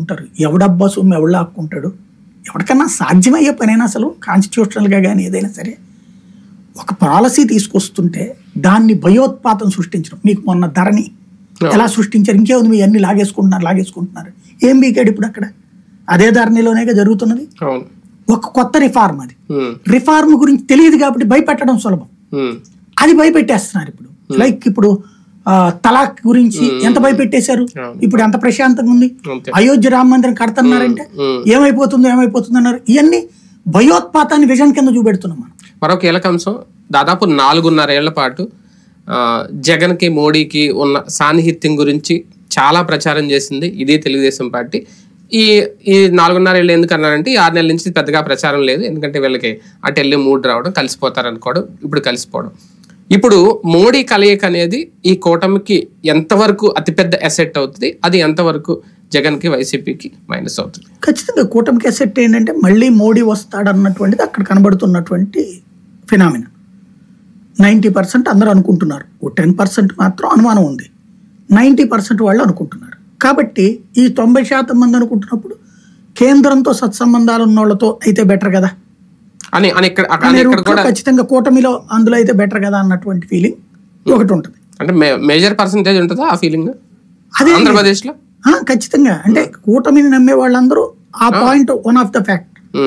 లాక్కుంటారు. ఎవడబ్బా సొమ్ము ఎవడు లాక్కుంటాడు? ఎవరికన్నా సాధ్యమయ్యే పనైనా అసలు కాన్స్టిట్యూషనల్గా కానీ ఏదైనా సరే ఒక పాలసీ తీసుకొస్తుంటే దాన్ని భయోత్పాతం సృష్టించడం. మీకు మొన్న ధరని ఎలా సృష్టించారు? ఇంకేముంది, మీ అన్ని లాగేసుకుంటున్నారు. ఏం బీకాడు ఇప్పుడు అక్కడ? అదే ధరణిలోనే జరుగుతున్నది. ఒక కొత్త రిఫార్మ్, అది రిఫార్మ్ గురించి తెలియదు కాబట్టి భయపెట్టడం సులభం. అది భయపెట్టేస్తున్నారు ఇప్పుడు. లైక్ ఇప్పుడు తలాక్ గురించి ఎంత భయపెట్టేశారు, ఇప్పుడు ఎంత ప్రశాంతంగా ఉంది. అయోధ్య రామ మందిరం కడుతున్నారంటే ఏమైపోతుంది అన్నారు. ఇవన్నీ భయోత్పాతాన్ని విజన్ కింద చూపెడుతున్నాం మనం. మరో కీలక అంశం, దాదాపు 4.5 ఏళ్ల పాటు జగన్ కి మోడీకి ఉన్న సాన్నిహిత్యం గురించి చాలా ప్రచారం చేసింది ఇదే తెలుగుదేశం పార్టీ. ఈ 4.5 ఏళ్ళు ఎందుకన్నారంటే 6 నెలల నుంచి పెద్దగా ప్రచారం లేదు, ఎందుకంటే వీళ్ళకి అటు వెళ్ళి మూడు రావడం, కలిసిపోతారు అనుకోవడం, ఇప్పుడు కలిసిపోవడం. ఇప్పుడు మోడీ కలయిక అనేది ఈ కూటమికి ఎంతవరకు అతిపెద్ద అసెట్ అవుతుంది, అది ఎంతవరకు జగన్ కి వైసీపీకి మైనస్ అవుతుంది? ఖచ్చితంగా కూటమికి అసెట్ ఏంటంటే మళ్ళీ మోడీ వస్తాడన్నటువంటిది అక్కడ కనబడుతున్నటువంటి ఫినామినా. 90% అందరూ అనుకుంటున్నారు, 10% మాత్రం అనుమానం ఉంది. 90% వాళ్ళు అనుకుంటున్నారు. కాబట్టి ఈ 90% మంది అనుకుంటున్నప్పుడు కేంద్రంతో సత్సంబంధాలు ఉన్న వాళ్ళతో అయితే బెటర్ కదా అని ఖచ్చితంగా కూటమిలో అందులో అయితే బెటర్ కదా అన్నటువంటి ఫీలింగ్ ఒకటి ఉంటుంది. అంటే మేజర్ పర్సెంటేజ్ ఉంటుందా ఆ ఫీలింగ్ అదే ఆంధ్రప్రదేశ్ లో? ఖచ్చితంగా. అంటే కూటమిని నమ్మే వాళ్ళందరూ ఆ point one of the fact.